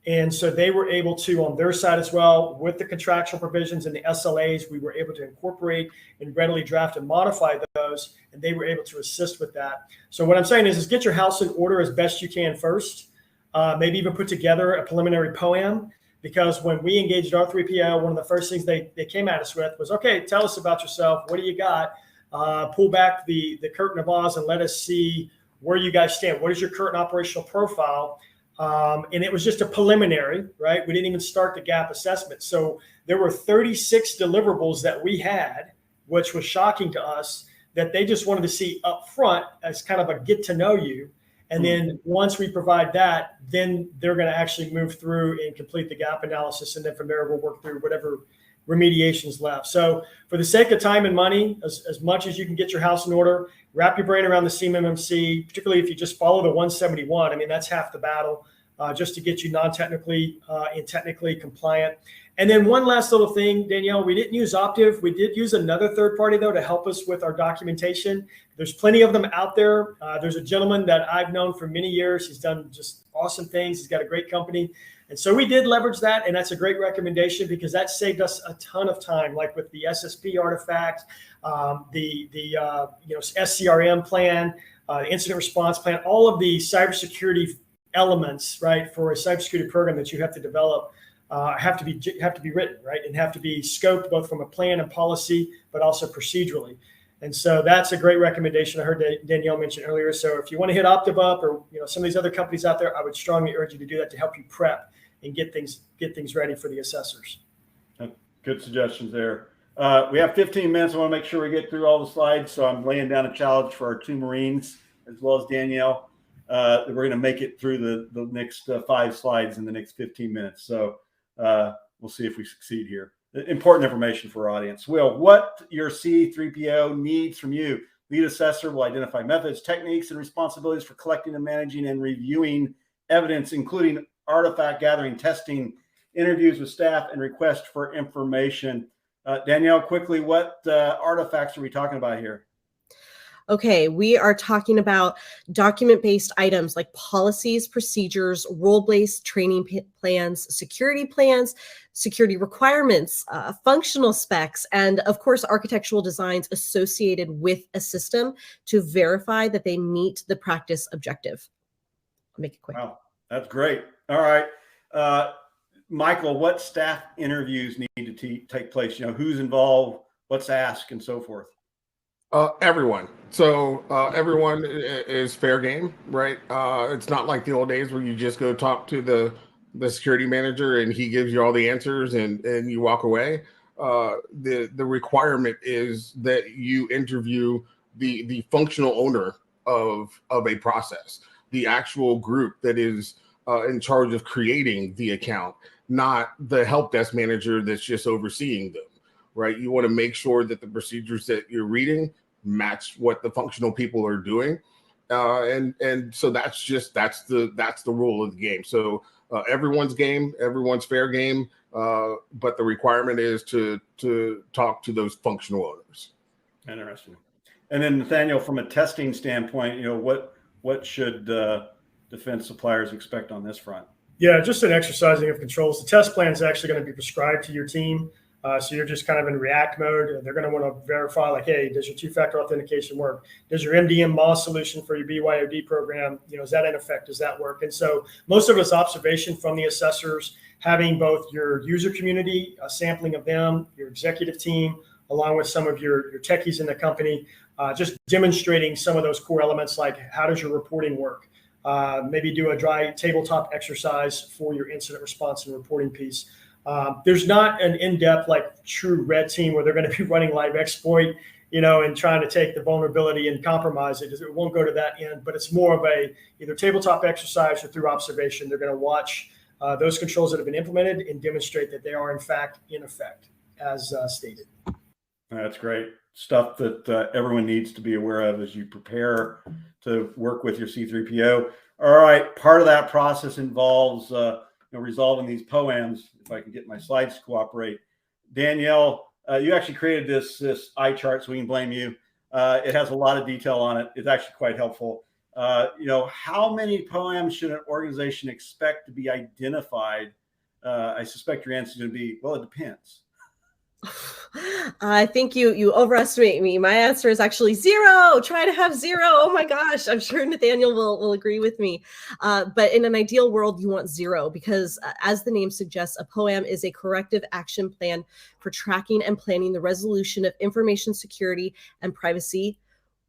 And so they were able to, on their side as well, with the contractual provisions and the SLAs, we were able to incorporate and readily draft and modify those, and they were able to assist with that. So what I'm saying is get your house in order as best you can first. Maybe even put together a preliminary POA&M, because when we engaged our 3PL, one of the first things they came at us with was, okay, tell us about yourself. What do you got? Pull back the curtain of Oz and let us see where you guys stand. What is your current operational profile? And it was just a preliminary, right? We didn't even start the gap assessment. So there were 36 deliverables that we had, which was shocking to us, that they just wanted to see up front as kind of a get to know you. And then once we provide that, then they're going to actually move through and complete the gap analysis. And then from there, we'll work through whatever remediations left. So for the sake of time and money, as much as you can get your house in order, wrap your brain around the CMMC, particularly if you just follow the 171. I mean, that's half the battle, just to get you non-technically and technically compliant. And then one last little thing, Danielle, we didn't use Optiv. We did use another third party, though, to help us with our documentation. There's plenty of them out there. There's a gentleman that I've known for many years. He's done just awesome things. He's got a great company. And so we did leverage that, and that's a great recommendation because that saved us a ton of time, like with the SSP artifact, the SCRM plan, the incident response plan, all of the cybersecurity elements, right, for a cybersecurity program that you have to develop have to be written, right, and have to be scoped both from a plan and policy, but also procedurally. And so that's a great recommendation. I heard Danielle mention earlier. So if you want to hit Optiv up or some of these other companies out there, I would strongly urge you to do that to help you prep and get things ready for the assessors. Good suggestions there. We have 15 minutes. I want to make sure we get through all the slides. So I'm laying down a challenge for our two Marines as well as Danielle. We're going to make it through the next 5 slides in the next 15 minutes. So we'll see if we succeed here. Important information for our audience. Will, what your C3PO needs from you. Lead assessor will identify methods, techniques, and responsibilities for collecting and managing and reviewing evidence, including artifact gathering, testing, interviews with staff, and requests for information. Danielle, quickly, what artifacts are we talking about here? Okay, we are talking about document-based items like policies, procedures, role-based training plans, security requirements, functional specs, and of course, architectural designs associated with a system to verify that they meet the practice objective. I'll make it quick. Wow, that's great. All right. Michael, what staff interviews need to take place? Who's involved, what's asked, and so forth? Everyone. So everyone is fair game, right? It's not like the old days where you just go talk to the security manager and he gives you all the answers and you walk away. The requirement is that you interview the functional owner of a process, the actual group that is in charge of creating the account, not the help desk manager that's just overseeing them. Right, you want to make sure that the procedures that you're reading match what the functional people are doing, and so that's the rule of the game. So everyone's game, everyone's fair game, but the requirement is to talk to those functional owners. Interesting. And then Nathaniel, from a testing standpoint, what should defense suppliers expect on this front? Yeah, just an exercising of controls. The test plan is actually going to be prescribed to your team. So you're just kind of in react mode. They're going to want to verify, like, hey, does your two-factor authentication work? Does your MDM MOS solution for your BYOD program, is that in effect? Does that work? And so most of it's observation from the assessors, having both your user community, a sampling of them, your executive team, along with some of your techies in the company, just demonstrating some of those core elements, like how does your reporting work? Maybe do a dry tabletop exercise for your incident response and reporting piece. There's not an in-depth, like, true red team where they're going to be running live exploit, and trying to take the vulnerability and compromise it. It won't go to that end, but it's more of a either tabletop exercise or through observation. They're going to watch those controls that have been implemented and demonstrate that they are in fact in effect as stated. That's great stuff that everyone needs to be aware of as you prepare to work with your C3PO. All right, part of that process involves resolving these POA&Ms, if I can get my slides to cooperate. Danielle, you actually created this eye chart, so we can blame you. It has a lot of detail on it. It's actually quite helpful. How many POA&Ms should an organization expect to be identified? I suspect your answer is going to be, well, it depends. I think you overestimate me. My answer is actually 0. Try to have 0. Oh my gosh, I'm sure Nathaniel will agree with me. But in an ideal world, you want 0 because, as the name suggests, a POA&M is a corrective action plan for tracking and planning the resolution of information security and privacy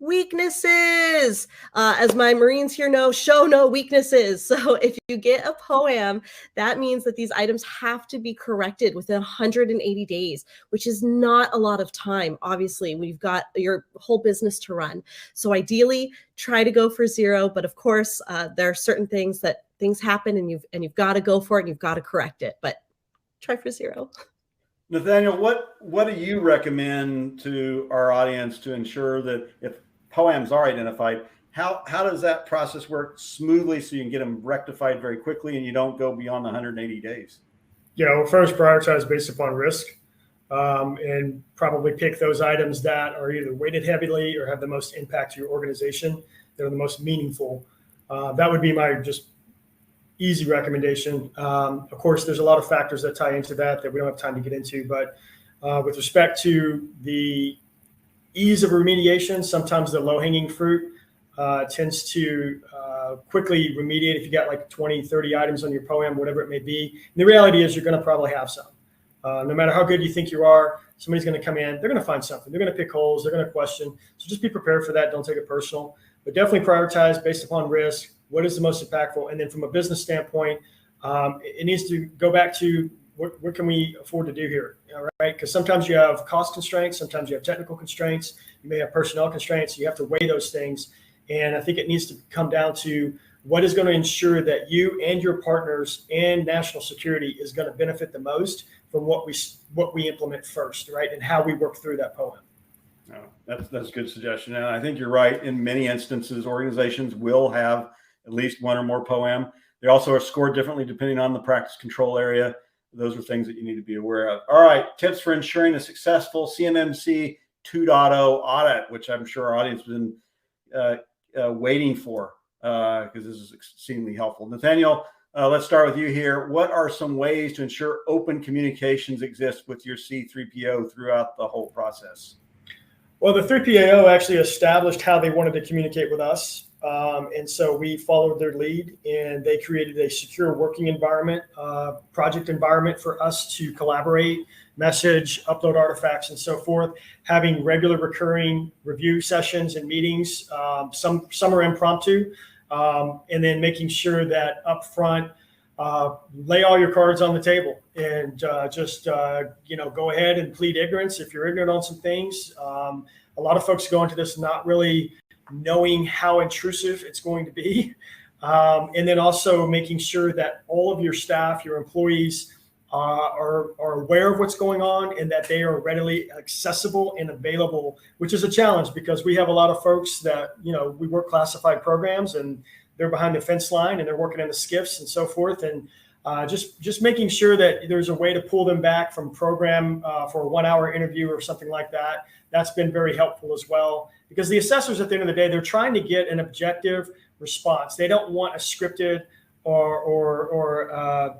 weaknesses. As my Marines here know, show no weaknesses. So if you get a POA&M, that means that these items have to be corrected within 180 days, which is not a lot of time. Obviously, we've got your whole business to run. So ideally, try to go for 0. But of course, there are certain things happen and you've got to go for it and you've got to correct it. But try for 0. Nathaniel, what do you recommend to our audience to ensure that if POA&Ms are identified, how does that process work smoothly so you can get them rectified very quickly and you don't go beyond the 180 days? We'll first prioritize based upon risk, and probably pick those items that are either weighted heavily or have the most impact to your organization. They're the most meaningful. That would be my just easy recommendation. Of course, there's a lot of factors that tie into that we don't have time to get into, but with respect to the ease of remediation, sometimes the low-hanging fruit tends to quickly remediate if you got like 20, 30 items on your POA&M, whatever it may be. And the reality is you're going to probably have some. No matter how good you think you are, somebody's going to come in, they're going to find something. They're going to pick holes. They're going to question. So just be prepared for that. Don't take it personal. But definitely prioritize based upon risk. What is the most impactful? And then from a business standpoint, it needs to go back to what can we afford to do here? All right. Because sometimes you have cost constraints. Sometimes you have technical constraints. You may have personnel constraints. You have to weigh those things. And I think it needs to come down to what is going to ensure that you and your partners and national security is going to benefit the most from what we implement first, right? And how we work through that POA&M. No, that's a good suggestion. And I think you're right. In many instances, organizations will have at least one or more POA&M. They also are scored differently depending on the practice control area. Those are things that you need to be aware of. All right, tips for ensuring a successful CMMC 2.0 audit, which I'm sure our audience has been waiting for? Because this is exceedingly helpful. Nathaniel, let's start with you here. What are some ways to ensure open communications exist with your C3PO throughout the whole process? Well, the 3PAO actually established how they wanted to communicate with us. And so we followed their lead, and they created a secure working environment, project environment for us to collaborate, message, upload artifacts, and so forth, having regular recurring review sessions and meetings. Some are impromptu, and then making sure that upfront, lay all your cards on the table and just go ahead and plead ignorance if you're ignorant on some things. A lot of folks go into this not really knowing how intrusive it's going to be. And then also making sure that all of your staff, your employees are aware of what's going on and that they are readily accessible and available, which is a challenge because we have a lot of folks that, we work classified programs and they're behind the fence line and they're working in the skiffs and so forth. And just making sure that there's a way to pull them back from program for a 1 hour interview or something like that. That's been very helpful as well, because the assessors at the end of the day, they're trying to get an objective response. They don't want a scripted or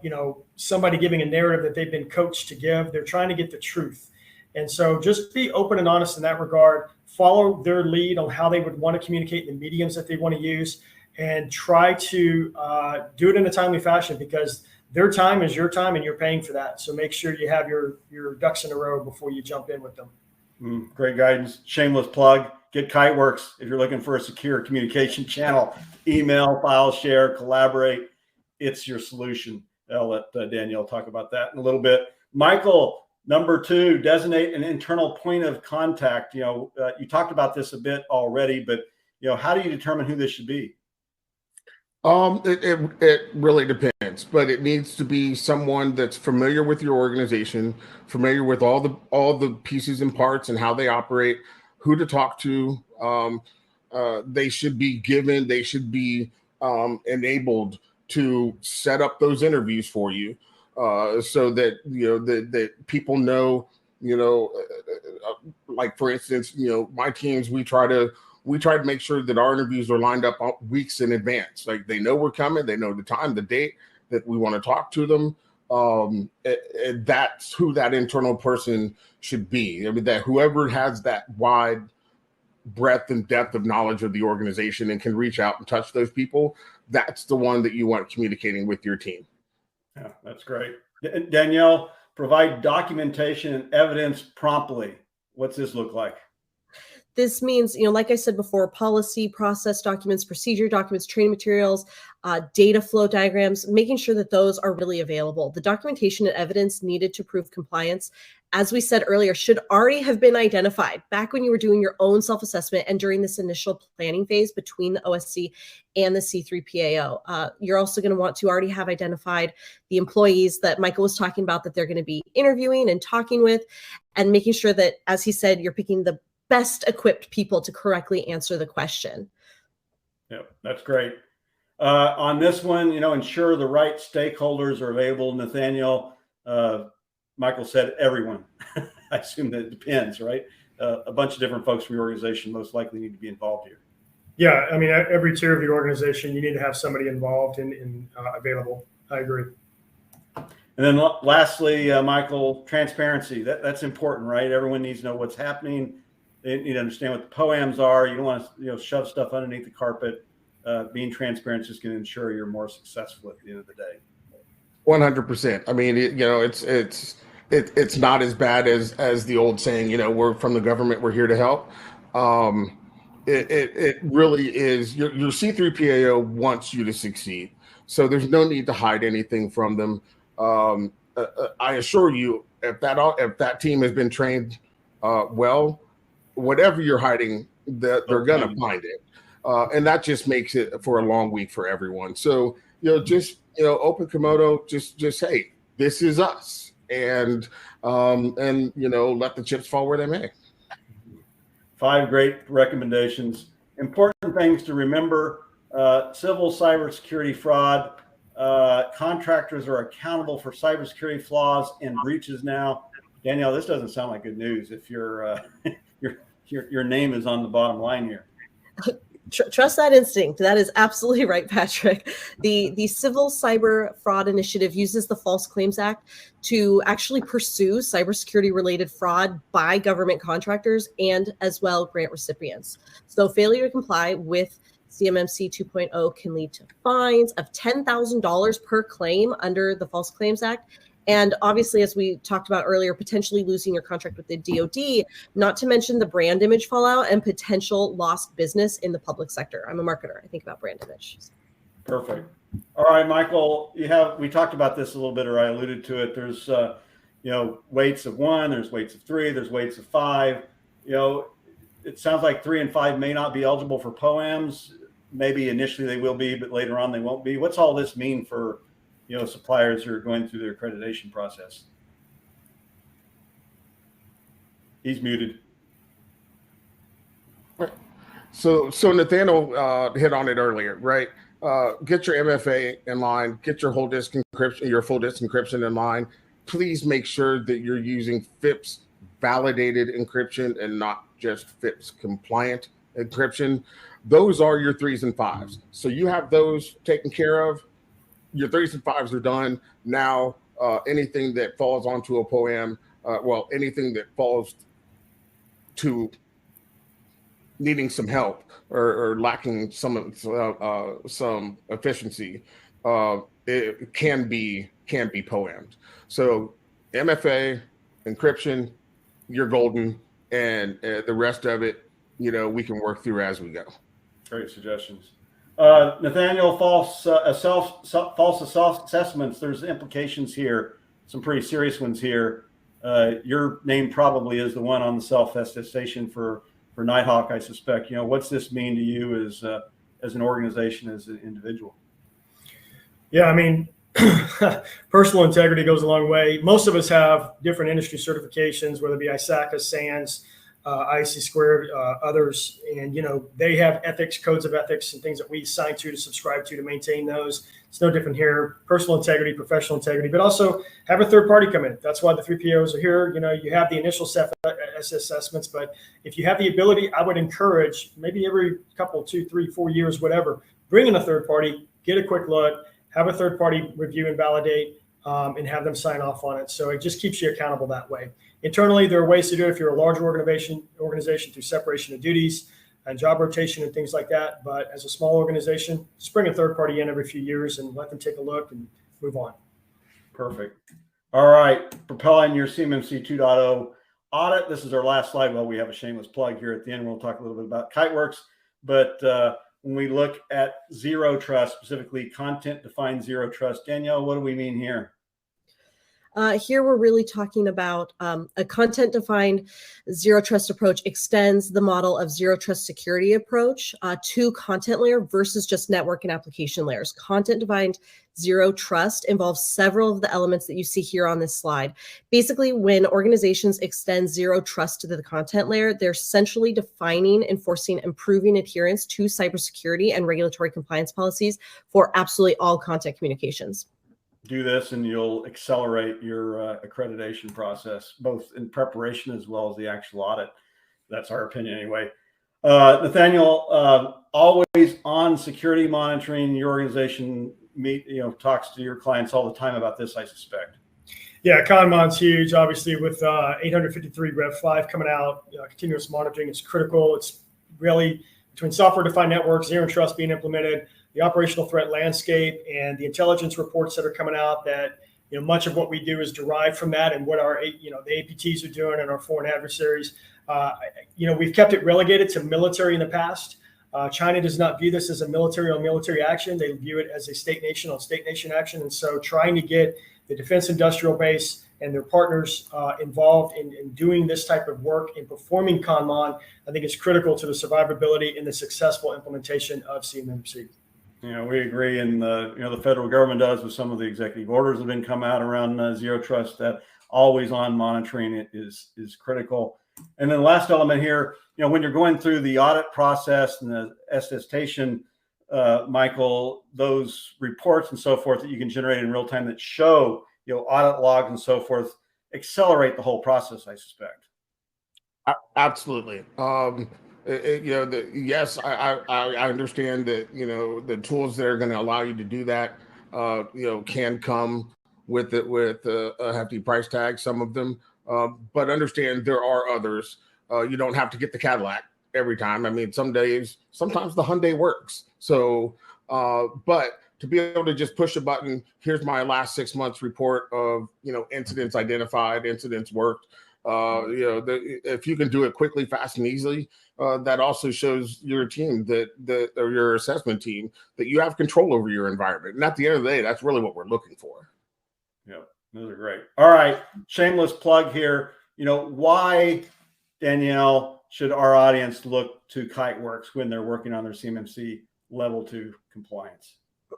somebody giving a narrative that they've been coached to give. They're trying to get the truth. And so just be open and honest in that regard. Follow their lead on how they would want to communicate in the mediums that they want to use, and try to do it in a timely fashion, because their time is your time and you're paying for that. So make sure you have your ducks in a row before you jump in with them. Great guidance. Shameless plug. Get Kiteworks if you're looking for a secure communication channel. Email, file share, collaborate. It's your solution. I'll let Danielle talk about that in a little bit. Michael, number 2, designate an internal point of contact. You talked about this a bit already, but how do you determine who this should be? It really depends, but it needs to be someone that's familiar with your organization, familiar with all the pieces and parts and how they operate, who to talk to. They should be enabled to set up those interviews for you, so that that people know. Like for instance, my teams, we try to make sure that our interviews are lined up weeks in advance. Like they know we're coming, they know the time, the date that we want to talk to them. That's who that internal person should be. I mean, that whoever has that wide breadth and depth of knowledge of the organization and can reach out and touch those people, that's the one that you want communicating with your team. Yeah, that's great. Danielle, provide documentation and evidence promptly. What's this look like? This means, like I said before, policy, process documents, procedure documents, training materials, data flow diagrams, making sure that those are really available. The documentation and evidence needed to prove compliance, as we said earlier, should already have been identified back when you were doing your own self-assessment and during this initial planning phase between the OSC and the C3PAO. You're also going to want to already have identified the employees that Michael was talking about that they're going to be interviewing and talking with, and making sure that, as he said, you're picking the best equipped people to correctly answer the question. Yeah, that's great. On this one, ensure the right stakeholders are available. Nathaniel, Michael said everyone. I assume that it depends, right? A bunch of different folks from your organization most likely need to be involved here. Yeah, I mean, every tier of the organization, you need to have somebody involved and available. I agree. And then lastly, Michael, transparency. That's important, right? Everyone needs to know what's happening. They need to understand what the POA&Ms are. You don't want to shove stuff underneath the carpet. Being transparent is going to ensure you're more successful at the end of the day. 100%. I mean, it's not as bad as the old saying, we're from the government, we're here to help. It really is. Your C3PAO wants you to succeed. So there's no need to hide anything from them. I assure you, if that team has been trained well, whatever you're hiding, they're going to find it. And that just makes it for a long week for everyone. So, open Komodo, just, hey, this is us. And let the chips fall where they may. 5 great recommendations. Important things to remember: civil cybersecurity fraud. Contractors are accountable for cybersecurity flaws and breaches now. Danielle, this doesn't sound like good news if your name is on the bottom line here. Trust that instinct. That is absolutely right, Patrick. The Civil Cyber Fraud Initiative uses the False Claims Act to actually pursue cybersecurity related fraud by government contractors and as well grant recipients. So failure to comply with CMMC 2.0 can lead to fines of $10,000 per claim under the False Claims Act. And obviously, as we talked about earlier, potentially losing your contract with the DoD, not to mention the brand image fallout and potential lost business in the public sector. I'm a marketer. I think about brand image. Perfect. All right, Michael, we talked about this a little bit, or I alluded to it. There's, weights of 1, there's weights of 3, there's weights of 5. It sounds like 3 and 5 may not be eligible for POA&Ms. Maybe initially they will be, but later on they won't be. What's all this mean for suppliers who are going through their accreditation process? He's muted. So Nathaniel hit on it earlier, right? Get your MFA in line, get your whole disk encryption, your full disk encryption in line. Please make sure that you're using FIPS validated encryption and not just FIPS compliant encryption. Those are your 3s and 5s. So you have those taken care of. Your 3s and 5s are done. Now, anything that falls onto a POA&M, anything that falls to needing some help or lacking some efficiency, it can be POA&Ms. So MFA, encryption, you're golden, and the rest of it, we can work through as we go. Great suggestions. Nathaniel, false assessments. There's implications here, some pretty serious ones here. Your name probably is the one on the self-attestation for Nighthawk, I suspect. What's this mean to you as an organization, as an individual? Yeah, I mean, personal integrity goes a long way. Most of us have different industry certifications, whether it be ISACA, SANS, IC squared, others, and they have ethics, codes of ethics, and things that we sign to subscribe to maintain those. It's no different here. Personal integrity, professional integrity, but also have a third party come in. That's why the 3 POs are here. You have the initial assessments, but if you have the ability, I would encourage maybe every couple, 2, 3, 4 years, whatever, bring in a third party, get a quick look, have a third party review and validate, and have them sign off on it. So it just keeps you accountable that way. Internally, there are ways to do it if you're a larger organization through separation of duties and job rotation and things like that. But as a small organization, just bring a third party in every few years and let them take a look and move on. Perfect. All right. Propelling your CMMC 2.0 audit. This is our last slide. Well, we have a shameless plug here at the end. We'll talk a little bit about Kiteworks. But when we look at zero trust, specifically content-defined zero trust, Danielle, what do we mean here? Here we're really talking about a content-defined zero trust approach extends the model of zero trust security approach to content layer versus just network and application layers. Content-defined zero trust involves several of the elements that you see here on this slide. Basically, when organizations extend zero trust to the content layer, they're centrally defining, enforcing, improving adherence to cybersecurity and regulatory compliance policies for absolutely all content communications. Do this and you'll accelerate your accreditation process, both in preparation as well as the actual audit. That's our opinion anyway. Nathaniel, always on security monitoring, your organization talks to your clients all the time about this, I suspect. Yeah, ConMon's huge. Obviously, with 853 Rev 5 coming out, continuous monitoring is critical. It's really between software-defined networks, zero trust being implemented, the operational threat landscape, and the intelligence reports that are coming out. That much of what we do is derived from that, and what our the APTs are doing and our foreign adversaries. We've kept it relegated to military in the past. China does not view this as a military on military action. They view it as a state nation on state nation action. And so trying to get the defense industrial base and their partners involved in doing this type of work and performing ConMon, I think is critical to the survivability and the successful implementation of CMMC. We agree, and the federal government does with some of the executive orders that have been come out around zero trust. That always on monitoring is critical. And then the last element here, when you're going through the audit process and the attestation, Michael, those reports and so forth that you can generate in real time that show audit logs and so forth accelerate the whole process, I suspect. Absolutely. Yes, I understand that, the tools that are going to allow you to do that, can come with a hefty price tag, some of them. But understand there are others. You don't have to get the Cadillac every time. I mean, sometimes the Hyundai works. So, but to be able to just push a button, here's my last 6 months report of, incidents identified, incidents worked. If you can do it quickly, fast, and easily, that also shows your team or your assessment team that you have control over your environment. And at the end of the day, that's really what we're looking for. Yeah, those are great. All right, shameless plug here. Why, Danielle, should our audience look to Kiteworks when they're working on their CMMC Level 2 compliance?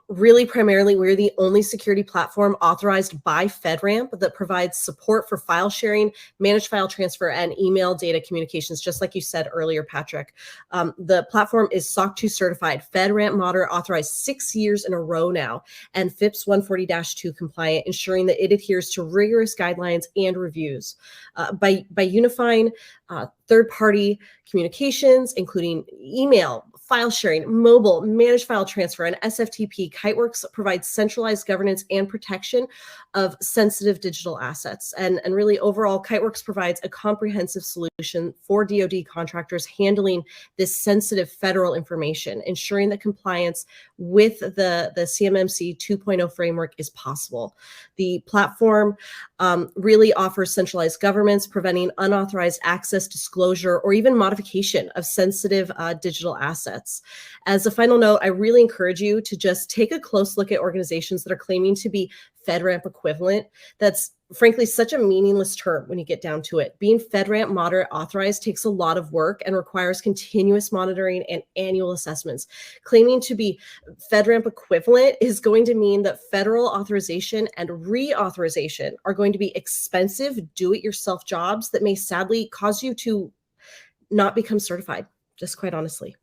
Really, primarily, we're the only security platform authorized by FedRAMP that provides support for file sharing, managed file transfer, and email data communications, just like you said earlier, Patrick. The platform is SOC 2 certified, FedRAMP Moderate authorized 6 years in a row now, and FIPS 140-2 compliant, ensuring that it adheres to rigorous guidelines and reviews. By unifying third-party communications, including email, file sharing, mobile, managed file transfer, and SFTP, Kiteworks provides centralized governance and protection of sensitive digital assets. And really, overall, Kiteworks provides a comprehensive solution for DoD contractors handling this sensitive federal information, ensuring that compliance with the CMMC 2.0 framework is possible. The platform really offers centralized governance, preventing unauthorized access, disclosure, or even modification of sensitive digital assets. As a final note, I really encourage you to just take a close look at organizations that are claiming to be FedRAMP equivalent. That's frankly such a meaningless term when you get down to it. Being FedRAMP Moderate authorized takes a lot of work and requires continuous monitoring and annual assessments. Claiming to be FedRAMP equivalent is going to mean that federal authorization and reauthorization are going to be expensive, do-it-yourself jobs that may sadly cause you to not become certified, just quite honestly.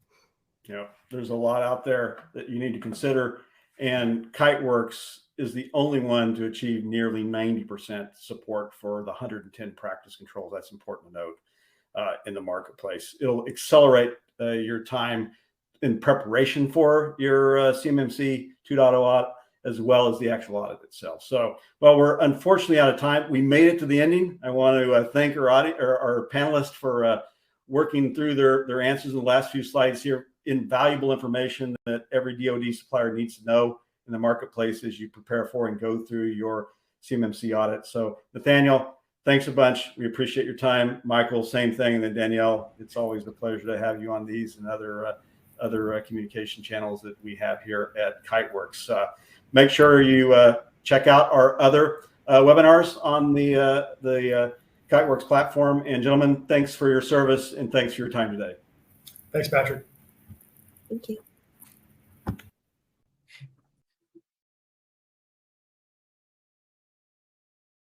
Yeah, there's a lot out there that you need to consider, and Kiteworks is the only one to achieve nearly 90% support for the 110 practice controls. That's important to note in the marketplace. It'll accelerate your time in preparation for your CMMC 2.0 audit, as well as the actual audit itself. So, well, we're unfortunately out of time. We made it to the ending. I want to thank our panelists for working through their answers in the last few slides here. Invaluable information that every DoD supplier needs to know in the marketplace as you prepare for and go through your CMMC audit. So, Nathaniel, thanks a bunch. We appreciate your time. Michael, same thing. And then Danielle, it's always a pleasure to have you on these and other communication channels that we have here at Kiteworks. Make sure you check out our other webinars on the Kiteworks platform. And gentlemen, thanks for your service and thanks for your time today. Thanks, Patrick. Thank you.